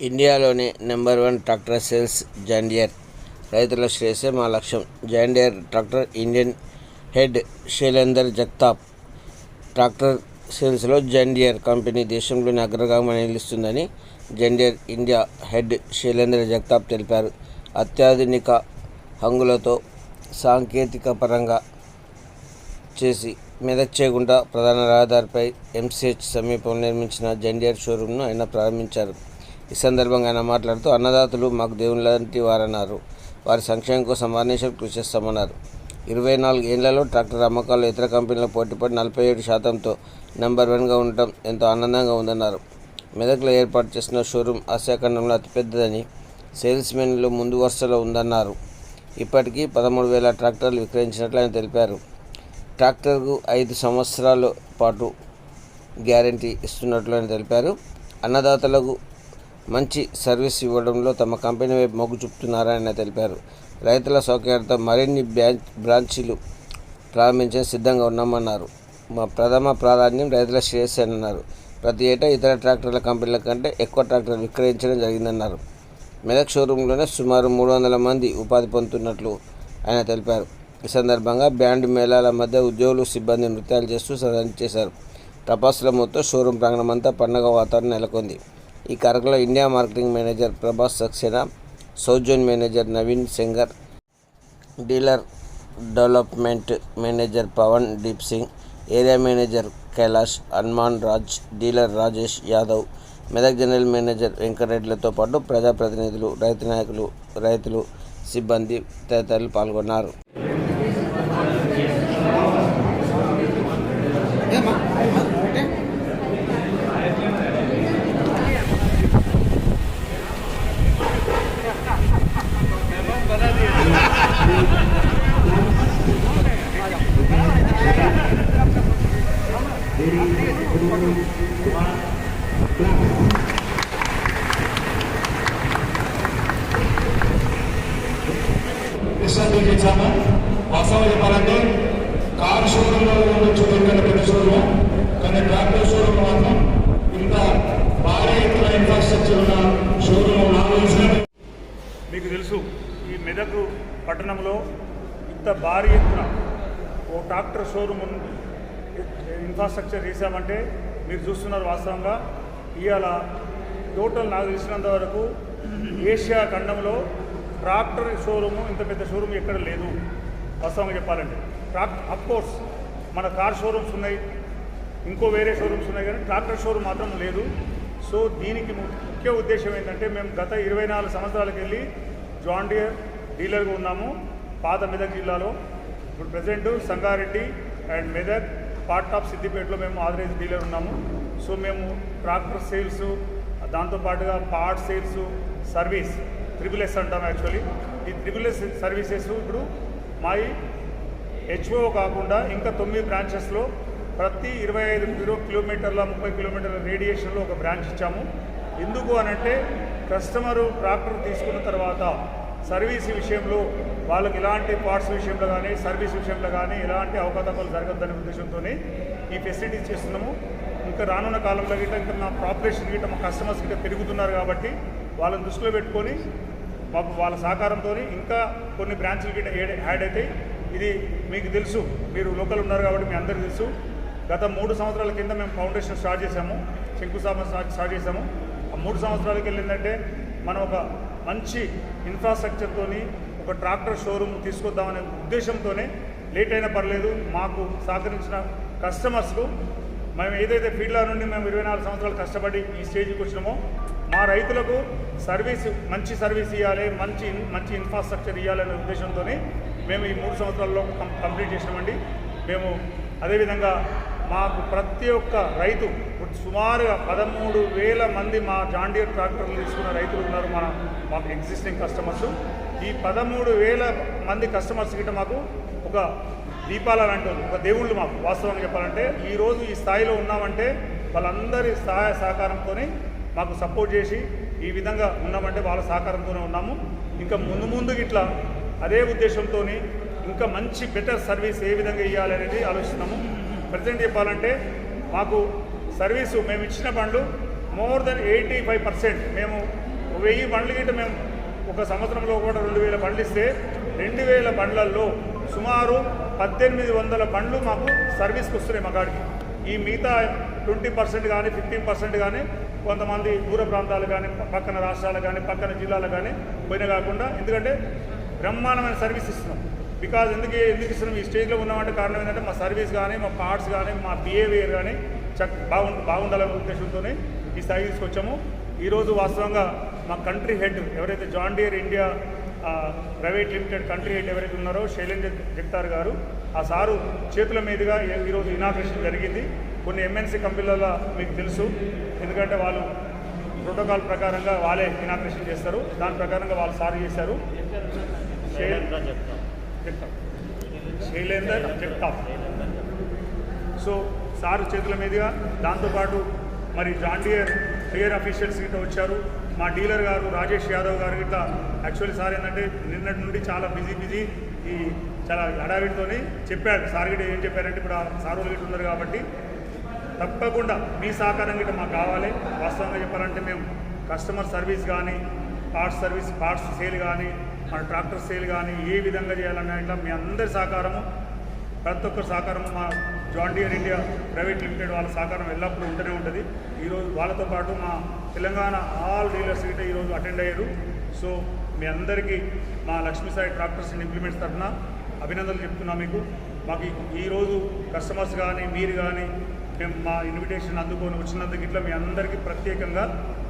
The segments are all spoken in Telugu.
ఇండియాలోనే number 1 tractor sales John Deere. రైతుల శ్రేయస్సే మా లక్ష్యం. John Deere tractor Indian head Shailender Jagtap. Tractor సేల్స్లో జాన్ డీర్ కంపెనీ దేశంలోని అగ్రగామిగా నిలుస్తుందని John Deere India head Shailender Jagtap తెలిపారు. అత్యాధునిక హంగులతో సాంకేతిక పరంగా చేసి మెదక్ చేగుంట ప్రధాన రహదారిపై ఎంసీహెచ్ సమీపంలో నిర్మించిన జాన్ డీర్ షోరూమ్ను ఆయన ప్రారంభించారు. ఈ సందర్భంగా ఆయన మాట్లాడుతూ, అన్నదాతలు మాకు దేవుళ్ళంటి వారన్నారు. వారి సంక్షేమం కోసం అహర్నిశలు కృషి చేస్తామన్నారు. 24 ఏళ్లలో ట్రాక్టర్ అమ్మకాల్లో ఇతర కంపెనీల పోటీపడి 47%తో నెంబర్ 1గా ఉండటం ఎంతో ఆనందంగా ఉందన్నారు. మెదక్లో ఏర్పాటు చేసిన షోరూమ్ ఆసియా ఖండంలో అతిపెద్దదని, సేల్స్ మెన్లో ముందు వరుసలో ఉందన్నారు. ఇప్పటికీ 13,000 ట్రాక్టర్లు విక్రయించినట్లు ఆయన తెలిపారు. ట్రాక్టర్కు 5 సంవత్సరాల పాటు గ్యారంటీ ఇస్తున్నట్లు ఆయన తెలిపారు. అన్నదాతలకు మంచి సర్వీస్ ఇవ్వడంలో తమ కంపెనీ వైపు మొగ్గు చూపుతున్నారని ఆయన తెలిపారు. రైతుల సౌకర్యార్థం మరిన్ని బ్రాంచీలు ప్రారంభించే సిద్ధంగా ఉన్నామన్నారు. మా ప్రథమ ప్రాధాన్యం రైతుల శ్రేయస్సు అన్నారు. ప్రతి ఏటా ఇతర ట్రాక్టర్ల కంపెనీల కంటే ఎక్కువ ట్రాక్టర్లు విక్రయించడం జరిగిందన్నారు. మెదక్ షోరూంలోనే సుమారు 300 మంది ఉపాధి పొందుతున్నట్లు ఆయన తెలిపారు. ఈ సందర్భంగా బ్యాండ్ మేళాల మధ్య ఉద్యోగులు, సిబ్బంది నృత్యాలు చేస్తూ సందడి చేశారు. టపాసుల మొత్తం షోరూం ప్రాంగణమంతా పండగ వాతావరణం నెలకొంది. ఈ కార్యక్రమంలో India marketing manager Prabhas Saxena, south zone manager Naveen Sengar, dealer development manager Pawan Deep Singh, area manager Kailash, Hanuman Raj, dealer Rajesh Yadav, Medak general manager వెంకటరెడ్డిలతో పాటు ప్రజాప్రతినిధులు, రైతు నాయకులు, రైతులు, సిబ్బంది తదితరులు పాల్గొన్నారు. వాస్తవం చెప్పాలంటే కార్ షోరూంలో ఉండొచ్చు పెద్ద షోరూమ్, కానీ ట్రాక్టర్ షోరూమ్ మాత్రం ఇంత భారీ ఎత్తున ఇన్ఫ్రాస్ట్రక్చర్ ఉన్న షోరూమ్ మీకు తెలుసు. ఈ మెదక్ పట్టణంలో ఇంత భారీ ఎత్తున ఓ ట్రాక్టర్ షోరూమ్ ఇన్ఫ్రాస్ట్రక్చర్ చేశామంటే మీరు చూస్తున్నారు. వాస్తవంగా ఇవాళ టోటల్ నాకు తెలిసినంత వరకు ఏషియా ఖండంలో ట్రాక్టర్ షోరూము ఇంత పెద్ద షోరూమ్ ఎక్కడ లేదు. వాస్తవంగా చెప్పాలంటే అఫ్కోర్స్ మన కార్ షోరూమ్స్ ఉన్నాయి, ఇంకో వేరే షోరూమ్స్ ఉన్నాయి, కానీ ట్రాక్టర్ షోరూమ్ మాత్రం లేదు. సో దీనికి ముఖ్య ఉద్దేశం ఏంటంటే, మేము గత 24 సంవత్సరాలకు వెళ్ళి జాన్ డీర్ డీలర్గా ఉన్నాము పాత మెదక్ జిల్లాలో. ఇప్పుడు present Sangareddy and Medak, part of సిద్దిపేటలో మేము ఆథరైజ్ డీలర్ ఉన్నాము. సో మేము ట్రాక్టర్ సేల్స్, దాంతోపాటుగా పార్ట్ సేల్స్, సర్వీస్ SSS అంటాం. యాక్చువల్లీ ఈ SSS సర్వీసెస్ ఇప్పుడు మా హెచ్ఓ కాకుండా ఇంకా 9 బ్రాంచెస్లో ప్రతి 25 కిలోమీటర్ల 30 కిలోమీటర్ల రేడియేషన్లో ఒక బ్రాంచ్ ఇచ్చాము. ఎందుకు అనంటే, కస్టమరు ట్రాక్టర్ తీసుకున్న తర్వాత సర్వీస్ విషయంలో వాళ్ళకి ఎలాంటి పార్ట్స్ విషయంలో కానీ, సర్వీస్ విషయంలో కానీ ఎలాంటి అవకతవకలు జరగద్దనే ఉద్దేశంతోనే ఈ ఫెసిలిటీస్ చేస్తున్నాము. ఇంకా రానున్న కాలంలో గిట్ట ఇంకా మా పాపులేషన్ గిట్ట మా కస్టమర్స్ గిట్ట పెరుగుతున్నారు కాబట్టి వాళ్ళని దృష్టిలో పెట్టుకొని మాకు వాళ్ళ సహకారంతో ఇంకా కొన్ని బ్రాంచ్లు గిట్ట యాడ్ అవుతాయి. ఇది మీకు తెలుసు, మీరు లోకల్ ఉన్నారు కాబట్టి మీ అందరికీ తెలుసు. గత 3 సంవత్సరాల కింద మేము ఫౌండేషన్ స్టార్ట్ చేసాము, శంకుస్థాపన స్టార్ట్ చేసాము. ఆ 3 సంవత్సరాలకి వెళ్ళిందంటే మనం ఒక మంచి ఇన్ఫ్రాస్ట్రక్చర్తో ఒక ట్రాక్టర్ షోరూమ్ తీసుకొద్దామనే ఉద్దేశంతోనే లేట్ అయినా పర్లేదు మాకు సహకరించిన కస్టమర్స్కు, మేము ఏదైతే ఫీల్డ్లో నుండి మేము 24 సంవత్సరాలు కష్టపడి ఈ స్టేజ్కి వచ్చినామో, మా రైతులకు మంచి సర్వీస్ ఇవ్వాలి, మంచి ఇన్ఫ్రాస్ట్రక్చర్ ఇవ్వాలనే ఉద్దేశంతోనే మేము ఈ 3 సంవత్సరాల్లో కంప్లీట్ చేసినామండి. మేము అదేవిధంగా మాకు ప్రతి ఒక్క రైతు సుమారుగా 13,000 మంది మా జాన్ డీర్ ట్రాక్టర్లు తీసుకున్న రైతులు ఉన్నారు మాకు ఎగ్జిస్టింగ్ కస్టమర్స్. ఈ 13,000 మంది కస్టమర్స్ గిట్ట మాకు ఒక దీపాలు అంటారు, ఒక దేవుళ్ళు మాకు. వాస్తవంగా చెప్పాలంటే ఈరోజు ఈ స్థాయిలో ఉన్నామంటే వాళ్ళందరి సహాయ సహకారంతోనే మాకు సపోర్ట్ చేసి ఈ విధంగా ఉన్నామంటే వాళ్ళ సహకారంతోనే ఉన్నాము. ఇంకా ముందు ఇట్లా అదే ఉద్దేశంతో ఇంకా మంచి బెటర్ సర్వీస్ ఏ విధంగా ఇవ్వాలనేది ఆలోచిస్తున్నాము. ప్రజెంట్ చెప్పాలంటే మాకు సర్వీసు మేము ఇచ్చిన బండ్లు మోర్ దెన్ 85% మేము 1000 బండ్లు గిట్ట మేము ఒక సంవత్సరంలో కూడా 2000 బండ్లు ఇస్తే 2000 బండ్లల్లో సుమారు 1800 బండ్లు మాకు సర్వీస్కి వస్తున్నాయి మా కాడికి. ఈ మిగతా 20% కానీ 15% కానీ కొంతమంది దూర ప్రాంతాలు కానీ పక్కన రాష్ట్రాలు కానీ పక్కన జిల్లాలు కానీ పోయినా కాకుండా, ఎందుకంటే బ్రహ్మాండమైన సర్వీస్ ఇస్తున్నాం. బికాజ్ ఎందుకు ఇస్తున్నాం, ఈ స్టేజ్లో ఉన్నామంటే కారణం ఏంటంటే మా సర్వీస్ కానీ మా పార్ట్స్ కానీ మా బిహేవియర్ కానీ బాగుండాలనే ఉద్దేశంతోనే ఈ స్థాయి తీసుకొచ్చాము. ఈరోజు వాస్తవంగా మా కంట్రీ హెడ్ ఎవరైతే John Deere India private limited country head ఎవరైతే ఉన్నారో శైలేందర్ జగతార్ గారు, ఆ సారు చేతుల మీదుగా ఈరోజు ఇనాగ్రేషన్ జరిగింది. కొన్ని ఎంఎన్సీ కంపెనీల మీకు తెలుసు, ఎందుకంటే వాళ్ళు ప్రోటోకాల్ ప్రకారంగా వాళ్ళే ఇనాగ్రేషన్ చేస్తారు, దాని ప్రకారంగా వాళ్ళు సారు చేశారు. శైలేందర్ జగతాప్. సో సారు చేతుల మీదుగా, దాంతోపాటు మరి జాన్ డియర్ అఫీషియల్స్ గిట్ట వచ్చారు. మా డీలర్ గారు రాజేష్ యాదవ్ గారు గిట్ట. యాక్చువల్లీ సార్ ఏంటంటే నిన్నటి నుండి చాలా బిజీ ఈ చాలా హడావిడితోని చెప్పాడు. సార్ గిట్ట ఏం చెప్పారంటే, ఇప్పుడు ఆ సారులు గిట్ట ఉన్నారు కాబట్టి తప్పకుండా మీ సహకారం గిట్ట మాకు కావాలి. వాస్తవంగా చెప్పాలంటే మేము కస్టమర్ సర్వీస్ కానీ పార్ట్స్ సేల్ కానీ మన ట్రాక్టర్ సేల్ కానీ ఏ విధంగా చేయాలన్నా ఇట్లా మీ అందరి సహకారము, ప్రతి ఒక్కరి సహకారము, మా John Deere India private limited వాళ్ళ సహకారం ఎల్లప్పుడూ ఉంటూనే ఉంటుంది. ఈరోజు వాళ్ళతో పాటు మా తెలంగాణ ఆల్ డీలర్స్ గిట్ట ఈరోజు అటెండ్ అయ్యారు. సో మీ అందరికీ మా లక్ష్మీసాయి ట్రాక్టర్స్ అండ్ ఇంప్లిమెంట్స్ తరఫున అభినందనలు చెప్తున్నా మీకు. మాకు ఈరోజు కస్టమర్స్ కానీ మీరు కానీ మేము మా ఇన్విటేషన్ అందుకొని వచ్చినందుకు ఇట్లా మీ అందరికీ ప్రత్యేకంగా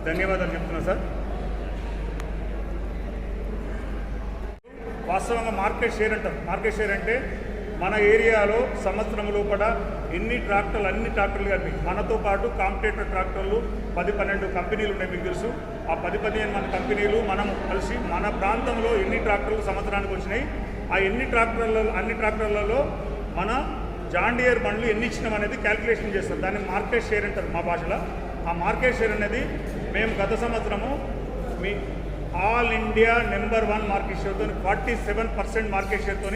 ధన్యవాదాలు చెప్తున్నాను సార్. వాస్తవంగా మార్కెట్ షేర్ అంటారు. మార్కెట్ షేర్ అంటే మన ఏరియాలో సంవత్సరం లోపల అన్ని ట్రాక్టర్లు కలిపి మనతో పాటు కాంపిటేటర్ ట్రాక్టర్లు 10-12 కంపెనీలు ఉన్నాయి మీకు తెలుసు. ఆ 10-15 మన కంపెనీలు మనం కలిసి మన ప్రాంతంలో ఎన్ని ట్రాక్టర్లు సంవత్సరానికి వచ్చినాయి, ఆ అన్ని ట్రాక్టర్లలో మన జాన్ డియర్ బండ్లు ఎన్ని ఇచ్చినాం అనేది క్యాల్కులేషన్ చేస్తారు. దాన్ని మార్కెట్ షేర్ అంటారు మా భాషలో. ఆ మార్కెట్ షేర్ అనేది మేము గత సంవత్సరము మీ ఆల్ ఇండియా నెంబర్ 1 మార్కెట్ షేర్తో 47% మార్కెట్ షేర్తో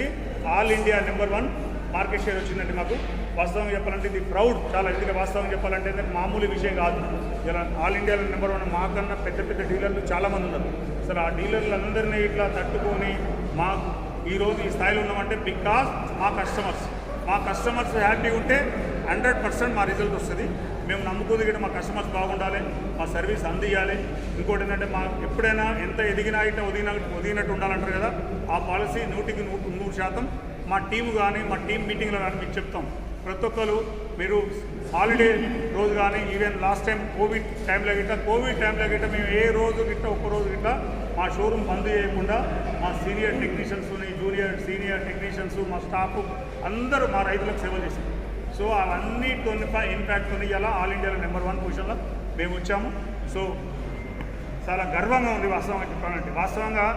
all India number 1 market share వచ్చిందండి మాకు. వాస్తవంగా చెప్పాలంటే ఇది ప్రౌడ్ చాలా. ఎందుకంటే వాస్తవంగా చెప్పాలంటే మామూలు విషయం కాదు. ఇలా ఆల్ ఇండియాలో నెంబర్ 1 మాకన్నా పెద్ద డీలర్లు చాలామంది ఉన్నారు. అసలు ఆ డీలర్లందరినీ ఇట్లా తట్టుకొని మాకు ఈరోజు ఈ స్థాయిలో ఉన్నామంటే బికాజ్ మా కస్టమర్స్ హ్యాపీగా ఉంటే 100% మా రిజల్ట్ వస్తుంది. మేము నమ్ముకుంది కూడా మా కస్టమర్స్ బాగుండాలి, మా సర్వీస్ అందియాలి. ఇంకోటి ఏంటంటే మా ఎప్పుడైనా ఎంత ఎదిగినా ఇట్లా ఒదిగినట్టు ఉండాలంటారు కదా, ఆ పాలసీ 100% మా టీము కానీ మా టీం మీటింగ్లో కానీ మీకు చెప్తాం. ప్రతి ఒక్కరు మీరు హాలిడే రోజు కానీ ఈవెన్ లాస్ట్ టైం కోవిడ్ టైంలో గిట్ట మేము ఏ రోజు గిట్ట ఒక్కరోజు గిట్ట మా షోరూమ్ బంద్ చేయకుండా మా సీనియర్ టెక్నీషియన్స్ని సీనియర్ టెక్నీషియన్స్ మా స్టాఫ్ అందరూ మా రైతులకు సేవ చేశారు. సో అవన్నిటితో ఇంపాక్ట్తో ఇలా ఆల్ ఇండియాలో నెంబర్ 1 పొజిషన్లో మేము వచ్చాము. సో చాలా గర్వంగా ఉంది వాస్తవంగా చెప్పాలంటే. వాస్తవంగా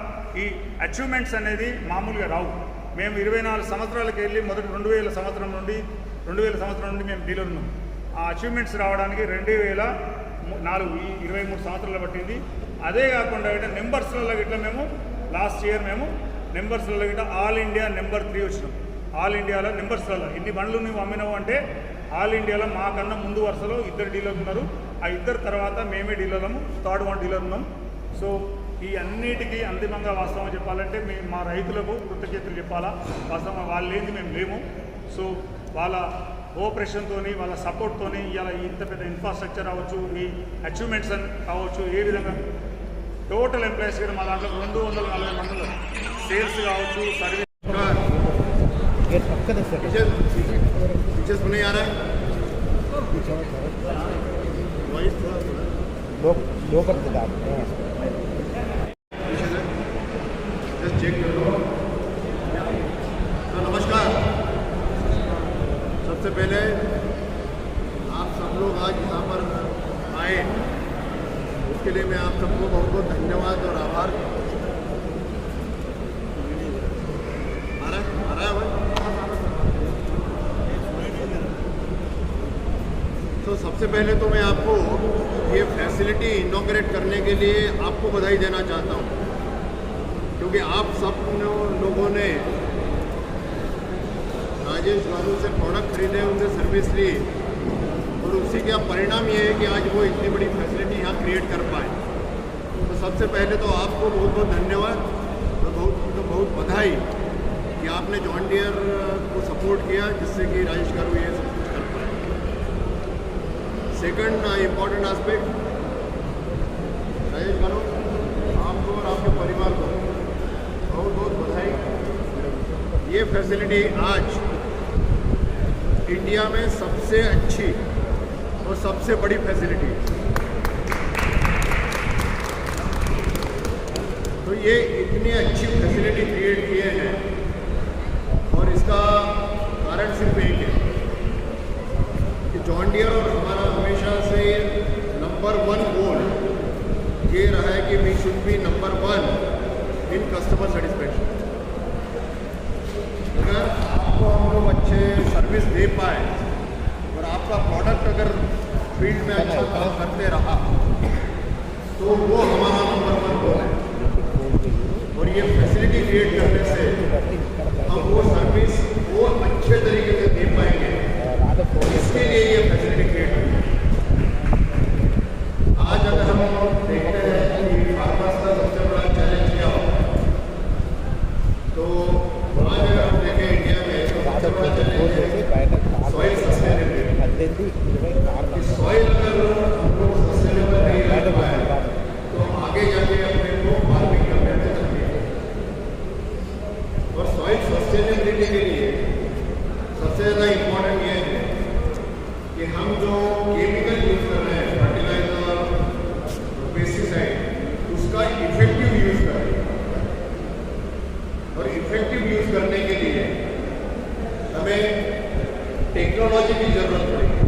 ఈ అచీవ్మెంట్స్ అనేది మామూలుగా రావు. మేము 24 సంవత్సరాలకు వెళ్ళి మొదటి 2000 సంవత్సరం నుండి మేము డీలర్ ఉన్నాం. ఆ అచీవ్మెంట్స్ రావడానికి 2004 ఈ 23 సంవత్సరాలు పట్టింది. అదే కాకుండా గిట్ట నెంబర్స్లలో గిట్ల మేము లాస్ట్ ఇయర్ నెంబర్స్లలో గిట్ట ఆల్ ఇండియా నెంబర్ 3 వచ్చినాం. ఆల్ ఇండియాలో నెంబర్స్లలో ఎన్ని బండ్లు నువ్వు అమ్మినావు అంటే ఆల్ ఇండియాలో మాకన్నా ముందు వరుసలో 2 డీలర్లు ఉన్నారు. ఆ 2 తర్వాత మేమే డీలర్లము, థర్డ్ 1 డీలర్ ఉన్నాం. సో ఈ అన్నిటికీ అంతిమంగా వాస్తవంగా చెప్పాలంటే మేము మా రైతులకు కృతజ్ఞతలు చెప్పాలా. వాస్తవంగా వాళ్ళు ఏంది మేము లేము. సో వాళ్ళ కోఆపరేషన్తో వాళ్ళ సపోర్ట్తో ఇలా ఇంత పెద్ద ఇన్ఫ్రాస్ట్రక్చర్ అవ్వచ్చు, ఈ అచీవ్మెంట్స్ అని కావచ్చు, ఏ విధంగా టోటల్ ఎంప్లాయీస్ కూడా మా దాంట్లో 240 మంది సేల్స్ కావచ్చు, సర్వీస్. पीछे सुने आ रहा है वॉइस लो कर देता चेक कर लो. तो नमस्कार. सबसे पहले आप सब लोग आज यहाँ पर आए, उसके लिए मैं आप सबको बहुत बहुत धन्यवाद और आभार. आ रहा है भाई. तो सबसे पहले तो मैं आपको ये फैसिलिटी इनॉग्रेट करने के लिए आपको बधाई देना चाहता हूँ, क्योंकि आप सब लोगों ने राजेश बाबू से प्रोडक्ट खरीदे, उनसे सर्विस ली, और उसी का परिणाम ये है कि आज वो इतनी बड़ी फैसिलिटी यहाँ क्रिएट कर पाए. तो सबसे पहले तो आपको बहुत बहुत धन्यवाद और बहुत बधाई कि आपने जॉन डियर को सपोर्ट किया, जिससे कि राजेश गारू ये सब कुछ कर पाए। सेकंड इम्पॉर्टेंट एस्पेक्ट, राजेश गारू आपको और आपके परिवार को बहुत बहुत बधाई। ये फैसिलिटी आज इंडिया में सबसे अच्छी और सबसे बड़ी फैसिलिटी है। तो ये इतनी अच्छी फैसिलिटी क्रिएट किए हैं और इसका कारण सिर्फ एक है कि जॉन डियर और हमारा हमेशा से नंबर 1 गोल ये रहा है कि we should be number 1 in customer satisfaction. अगर आपको हम लोग अच्छे सर्विस दे पाए और आपका प्रोडक्ट अगर फील्ड में अच्छा काम करते रहा तो वो हमारा नंबर 1 गोल है। और ये फैसिलिटी क्रिएट करने से हम वो सर्विस वो अच्छे तरीके से दे पाएंगे, इसके लिए ये फैसिलिटी क्रिएट हुई। आज अगर हम देखते हैं कि फार्मर्स का सबसे बड़ा चैलेंज क्या होता है, तो आज अगर हम देखें इंडिया में तो सबसे बड़ा चैलेंज है सॉइल सस्टेनेबिलिटी। सॉइल अगर हम लोग सस्टेनेबल नहीं रह पाए तो आगे जाके अपने को फार्मिंग करने में तकलीफ है। और सॉइल सस्टेनेबिलिटी के लिए सबसे ज़्यादा इम्पोर्टेंट ये है कि हम जो केमिकल यूज़ कर रहे हैं, फर्टिलाइजर, पेस्टिसाइड, उसका इफेक्टिव यूज़ करें। और इफेक्टिव यूज़ करने के लिए हमें टेक्नोलॉजी की ज़रूरत पड़ेगी।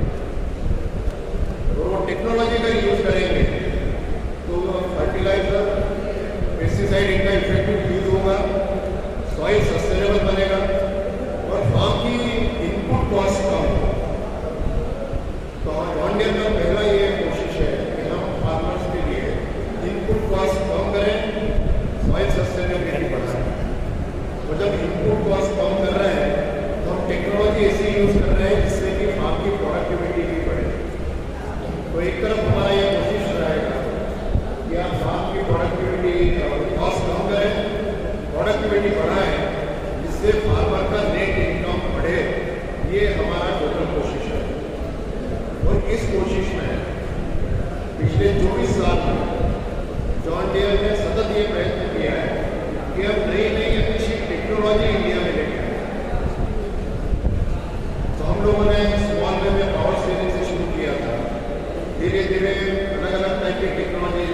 और वो टेक्नोलॉजी का यूज़ करेंगे तो फर्टिलाइजर, पेस्टिसाइड इनका इफेक्टिव यूज़ होगा, सॉइल सस्टेनेबल बनेगा और फार्म की इनपुट कॉस्ट कम होगा। तो जॉन डियर का पहला ये कोशिश है कि हम फार्मर्स के लिए इनपुट कॉस्ट कम करें, सॉइल सस्टेनेबिलिटी बढ़ाएं। और जब इनपुट कॉस्ट कम कर रहे हैं तो हम टेक्नोलॉजी ऐसी यूज़ कर रहे हैं जिससे कि फार्म की प्रोडक्टिविटी भी बढ़े। तो एक तरफ हमारा ये कोशिश रहेगा कि आप फार्म की प्रोडक्टिविटी कॉस्ट कम करें, प्रोडक्टिविटी बढ़ाएं, जिससे फार्मर का नेट इनकम बढ़े। ये हमारा टोटल कोशिश है। और इस कोशिश में पिछले 24 साल में जॉन डियर ने सतत ये प्रयत्न किया है कि हम नई नई अच्छी टेक्नोलॉजी इंडिया में लेके आए। तो हम लोगों ने स्मॉल वे में पावर स्टेरिंग से शुरू किया था, धीरे धीरे अलग अलग टाइप की टेक्नोलॉजी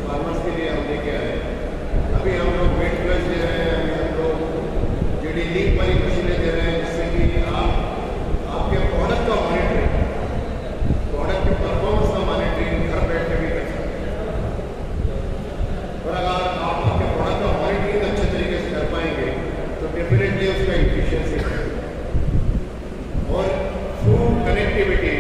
फार्मर्स के लिए हम लेके आए। अभी हम लोग वेट प्लस दे रहे हैं, अभी हम लोग जेडी लीक वाली मशीनें दे रहे हैं, जिससे कि आपके प्रोडक्ट का मॉनिटरिंग, प्रोडक्ट के परफॉर्मेंस का मॉनिटरिंग घर बैठ के भी कर सकते हैं। और अगर आप आपके प्रोडक्ट का मॉनिटरिंग अच्छे तरीके से कर पाएंगे तो डेफिनेटली उसका इफिशियंसी बढ़ेगी। और फूड कनेक्टिविटी